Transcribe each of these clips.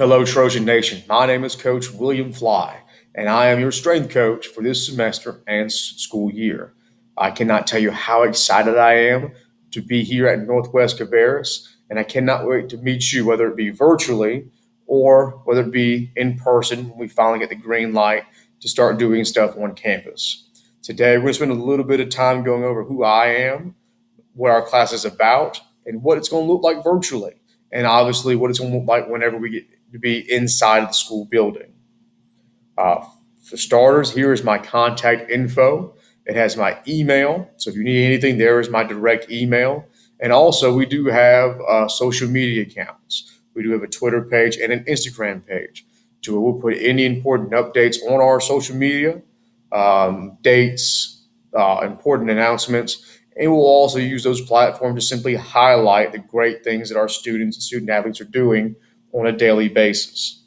Hello, Trojan Nation. My name is Coach William Fly, and I am your strength coach for this semester and school year. I cannot tell you how excited I am to be here at Northwest Cabarrus, and I cannot wait to meet you, whether it be virtually or whether it be in person when we finally get the green light to start doing stuff on campus. Today, we're going to spend a little bit of time going over who I am, what our class is about, and what it's going to look like virtually, and obviously what it's going to look like whenever we get to be inside of the school building. Uh, for starters, here is my contact info. It has my email, so if you need anything, there is my direct email. And also, we do have social media accounts. We do have a Twitter page and an Instagram page. So we'll put any important updates on our social media, dates, important announcements, and we'll also use those platforms to simply highlight the great things that our students and student athletes are doing on a daily basis.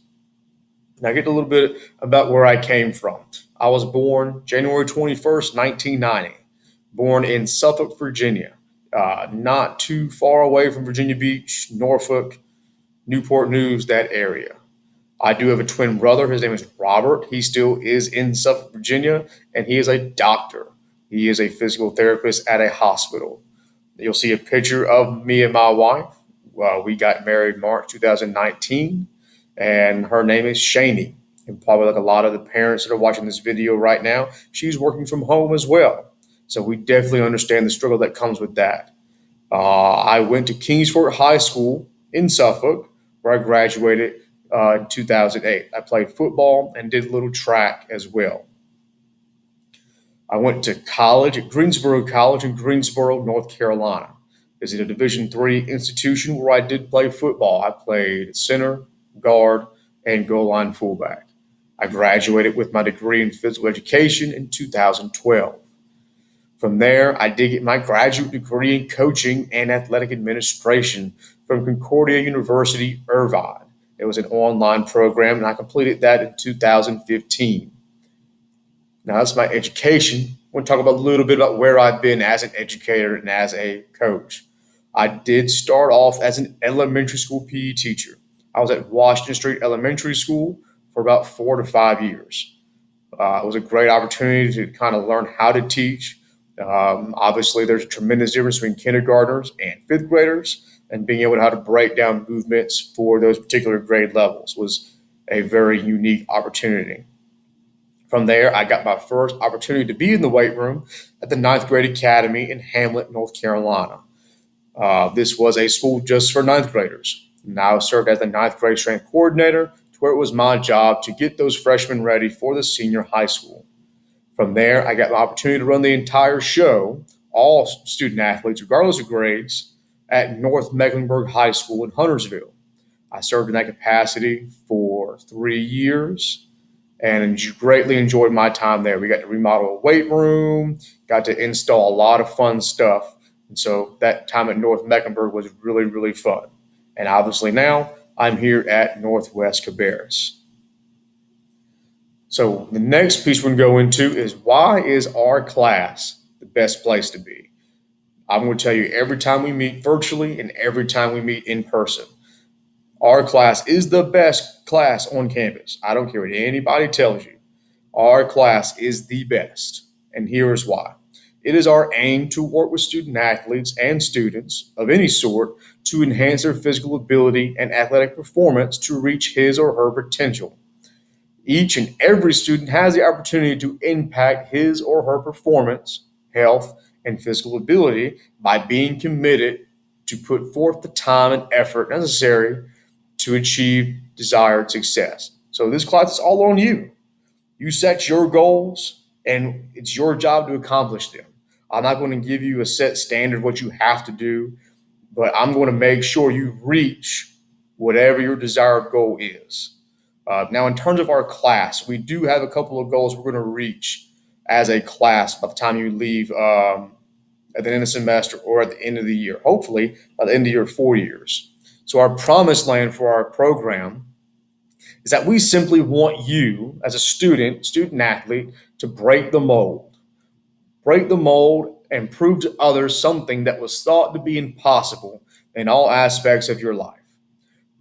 Now, get a little bit about where I came from. I was born January 21st, 1990, born in Suffolk, Virginia, not too far away from Virginia Beach, Norfolk, Newport News, that area. I do have a twin brother. His name is Robert. He still is in Suffolk, Virginia, and he is a doctor. He is a physical therapist at a hospital. You'll see a picture of me and my wife. We got married March 2019, and her name is Shani. And probably like a lot of the parents that are watching this video right now, she's working from home as well. So we definitely understand the struggle that comes with that. I went to Kingsford High School in Suffolk, where I graduated in 2008. I played football and did a little track as well. I went to college at Greensboro College in Greensboro, North Carolina. It's a Division III institution where I did play football. I played center, guard, and goal line fullback. I graduated with my degree in physical education in 2012. From there, I did get my graduate degree in coaching and athletic administration from Concordia University, Irvine. It was an online program, and I completed that in 2015. Now, that's my education. I want to talk about a little bit about where I've been as an educator and as a coach. I did start off as an elementary school PE teacher. I was at Washington Street Elementary School for about 4 to 5 years. It was a great opportunity to kind of learn how to teach. Obviously, there's a tremendous difference between kindergartners and fifth graders, and being able to how to break down movements for those particular grade levels was a very unique opportunity. From there, I got my first opportunity to be in the weight room at the Ninth Grade Academy in Hamlet, North Carolina. This was a school just for ninth graders. And I served as the ninth grade strength coordinator, to where it was my job to get those freshmen ready for the senior high school. From there, I got the opportunity to run the entire show, all student athletes, regardless of grades, at North Mecklenburg High School in Huntersville. I served in that capacity for 3 years and greatly enjoyed my time there. We got to remodel a weight room, got to install a lot of fun stuff. And so that time at North Mecklenburg was really, really fun. And obviously now I'm here at Northwest Cabarrus. So the next piece we're going to go into is, why is our class the best place to be? I'm going to tell you every time we meet virtually and every time we meet in person. Our class is the best class on campus. I don't care what anybody tells you. Our class is the best. And here is why. It is our aim to work with student athletes and students of any sort to enhance their physical ability and athletic performance to reach his or her potential. Each and every student has the opportunity to impact his or her performance, health, and physical ability by being committed to put forth the time and effort necessary to achieve desired success. So this class is all on you. You set your goals, and it's your job to accomplish them. I'm not going to give you a set standard of what you have to do, but I'm going to make sure you reach whatever your desired goal is. Now, in terms of our class, we do have a couple of goals we're going to reach as a class by the time you leave at the end of the semester or at the end of the year, hopefully by the end of your 4 years. So our promised land for our program is that we simply want you as a student athlete, to break the mold and prove to others something that was thought to be impossible in all aspects of your life.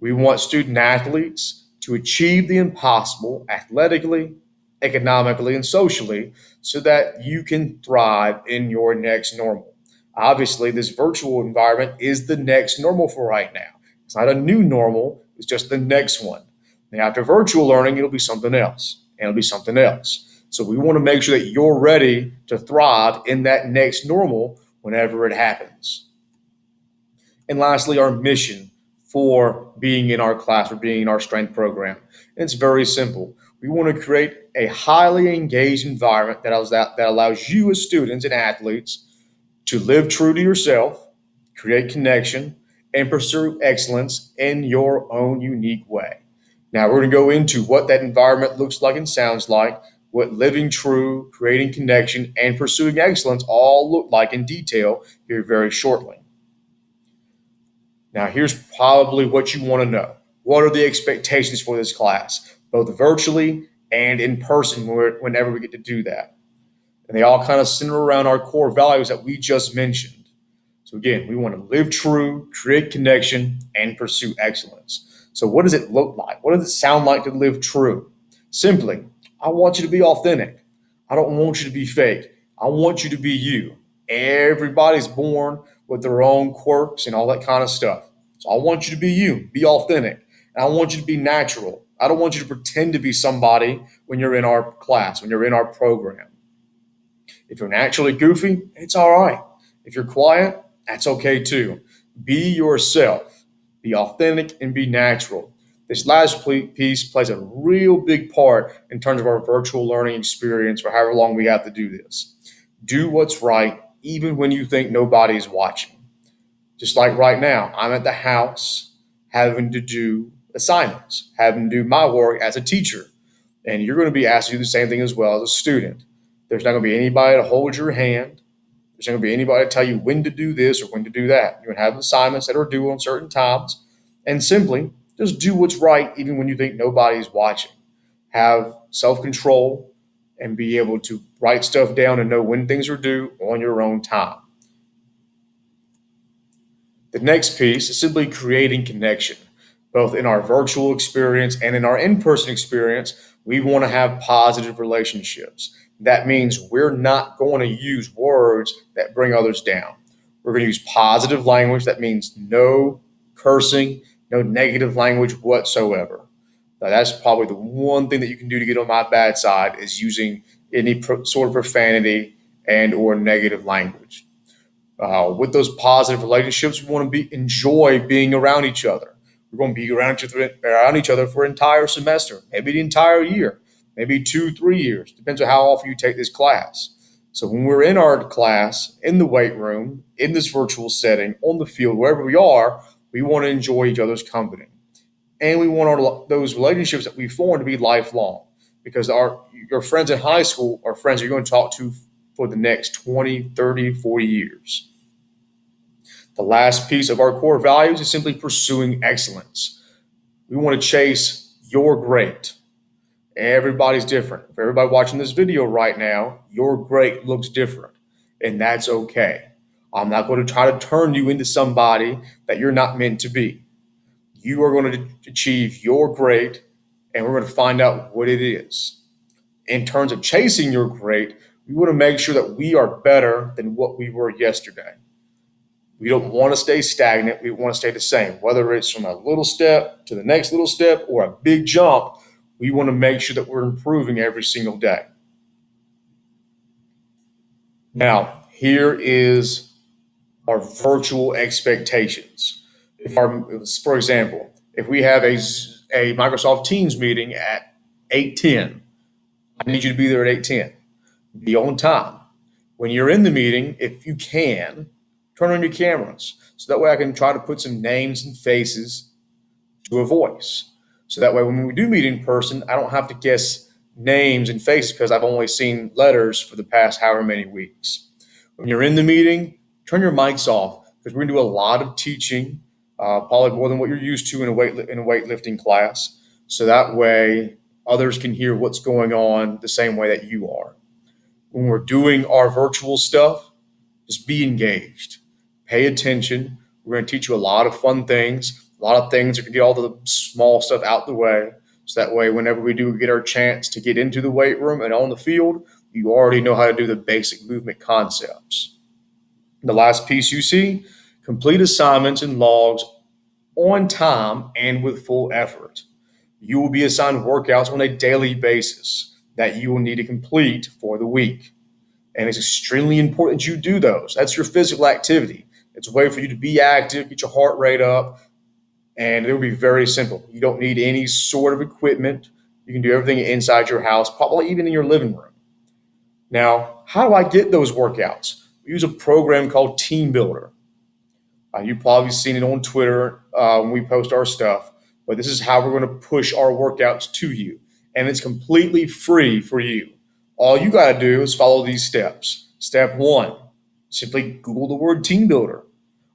We want student athletes to achieve the impossible athletically, economically, and socially so that you can thrive in your next normal. Obviously, this virtual environment is the next normal for right now. It's not a new normal, it's just the next one. And after virtual learning, it'll be something else, and it'll be something else. So we want to make sure that you're ready to thrive in that next normal whenever it happens. And lastly, our mission for being in our class or being in our strength program. And it's very simple. We want to create a highly engaged environment that allows you as students and athletes to live true to yourself, create connection, and pursue excellence in your own unique way. Now, we're going to go into what that environment looks like and sounds like, what living true, creating connection, and pursuing excellence all look like in detail here very shortly. Now, here's probably what you want to know. What are the expectations for this class, both virtually and in person, whenever we get to do that? And they all kind of center around our core values that we just mentioned. So again, we want to live true, create connection, and pursue excellence. So what does it look like? What does it sound like to live true? Simply, I want you to be authentic. I don't want you to be fake. I want you to be you. Everybody's born with their own quirks and all that kind of stuff. So I want you to be you, be authentic. And I want you to be natural. I don't want you to pretend to be somebody when you're in our class, when you're in our program. If you're naturally goofy, it's all right. If you're quiet, that's okay too. Be yourself, be authentic, and be natural. This last piece plays a real big part in terms of our virtual learning experience for however long we have to do this. Do what's right, even when you think nobody's watching. Just like right now, I'm at the house having to do assignments, having to do my work as a teacher. And you're going to be asked to do the same thing as well as a student. There's not going to be anybody to hold your hand. There's not going to be anybody to tell you when to do this or when to do that. You're going to have assignments that are due on certain times. And simply just do what's right, even when you think nobody's watching. Have self control and be able to write stuff down and know when things are due on your own time. The next piece is simply creating connection, both in our virtual experience and in our in person experience. We want to have positive relationships. That means we're not going to use words that bring others down. We're going to use positive language. That means no cursing, no negative language whatsoever. Now, that's probably the one thing that you can do to get on my bad side is using any sort of profanity and or negative language. With those positive relationships, we want to enjoy being around each other. We're going to be around each other for an entire semester, maybe the entire year, maybe 2, 3 years. Depends on how often you take this class. So when we're in our class, in the weight room, in this virtual setting, on the field, wherever we are, we want to enjoy each other's company, and we want those relationships that we form to be lifelong. Because your friends in high school are friends you're going to talk to for the next 20, 30, 40 years. The last piece of our core values is simply pursuing excellence. We want to chase your great. Everybody's different. For everybody watching this video right now, your great looks different, and that's okay. I'm not going to try to turn you into somebody that you're not meant to be. You are going to achieve your great, and we're going to find out what it is. In terms of chasing your great, we want to make sure that we are better than what we were yesterday. We don't want to stay stagnant. We want to stay the same, whether it's from a little step to the next little step or a big jump. We want to make sure that we're improving every single day. Now, here is our virtual expectations. For example, if we have a Microsoft Teams meeting at 8:10, I need you to be there at 8:10. Be on time. When you're in the meeting, if you can, turn on your cameras. So that way I can try to put some names and faces to a voice. So that way when we do meet in person, I don't have to guess names and faces because I've only seen letters for the past however many weeks. When you're in the meeting, turn your mics off because we're going to do a lot of teaching, probably more than what you're used to in a weightlifting class. So that way others can hear what's going on the same way that you are. When we're doing our virtual stuff, just be engaged. Pay attention. We're going to teach you a lot of fun things, a lot of things that can get all the small stuff out the way. So that way, whenever we do get our chance to get into the weight room and on the field, you already know how to do the basic movement concepts. The last piece you see, complete assignments and logs on time and with full effort. You will be assigned workouts on a daily basis that you will need to complete for the week. And it's extremely important that you do those. That's your physical activity. It's a way for you to be active, get your heart rate up, and it will be very simple. You don't need any sort of equipment. You can do everything inside your house, probably even in your living room. Now, how do I get those workouts? We use a program called Team Builder. You've probably seen it on Twitter when we post our stuff, but this is how we're going to push our workouts to you. And it's completely free for you. All you got to do is follow these steps. Step one, simply Google the word Team Builder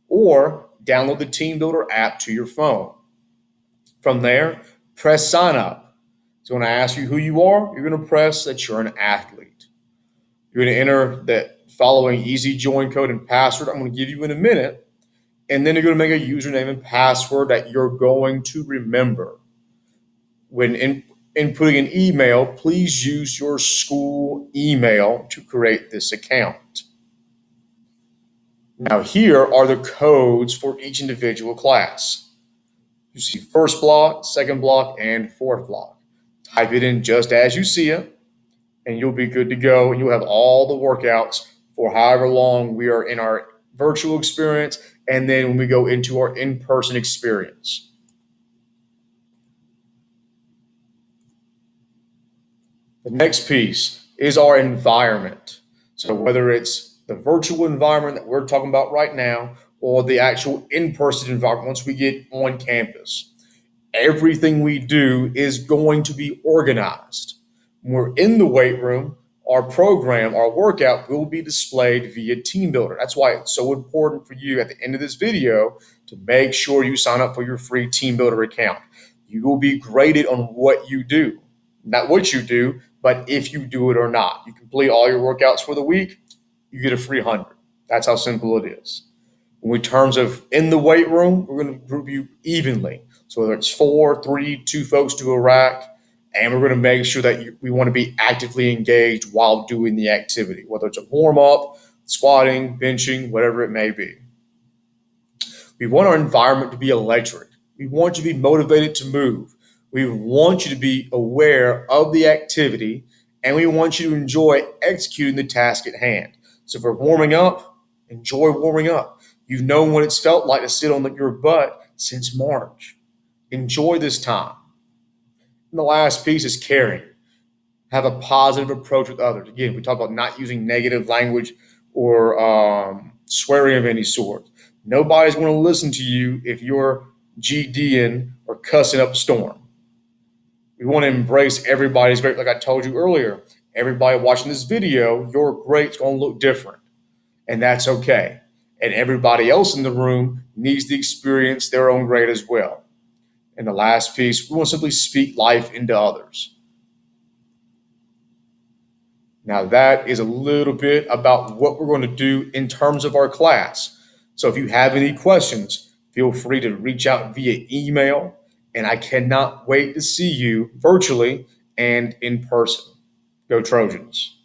or download the Team Builder app to your phone. From there, press sign up. It's going to ask you who you are. You're going to press that you're an athlete. You're going to enter that following easy join code and password I'm going to give you in a minute. And then you're going to make a username and password that you're going to remember. When inputting an email, please use your school email to create this account. Now, here are the codes for each individual class. You see first block, second block, and fourth block. Type it in just as you see it, and you'll be good to go. And you'll have all the workouts for however long we are in our virtual experience, and then when we go into our in-person experience. The next piece is our environment. So whether it's the virtual environment that we're talking about right now or the actual in-person environment once we get on campus, everything we do is going to be organized. When we're in the weight room, our program, our workout will be displayed via Team Builder. That's why it's so important for you at the end of this video to make sure you sign up for your free Team Builder account. You will be graded on what you do, not what you do, but if you do it or not. You complete all your workouts for the week, you get a free 100. That's how simple it is. In terms of in the weight room, we're going to group you evenly. So whether it's four, three, two folks do a rack, and we're going to make sure that we want to be actively engaged while doing the activity, whether it's a warm up, squatting, benching, whatever it may be. We want our environment to be electric. We want you to be motivated to move. We want you to be aware of the activity, and we want you to enjoy executing the task at hand. So if we're warming up, enjoy warming up. You've known what it's felt like to sit on your butt since March. Enjoy this time. And the last piece is caring. Have a positive approach with others. Again, we talk about not using negative language or swearing of any sort. Nobody's going to listen to you if you're GDing or cussing up a storm. We want to embrace everybody's great. Like I told you earlier, everybody watching this video, your great's going to look different, and that's okay. And everybody else in the room needs to experience their own great as well. And the last piece, we want to simply speak life into others. Now, that is a little bit about what we're going to do in terms of our class. So, if you have any questions, feel free to reach out via email. And I cannot wait to see you virtually and in person. Go Trojans.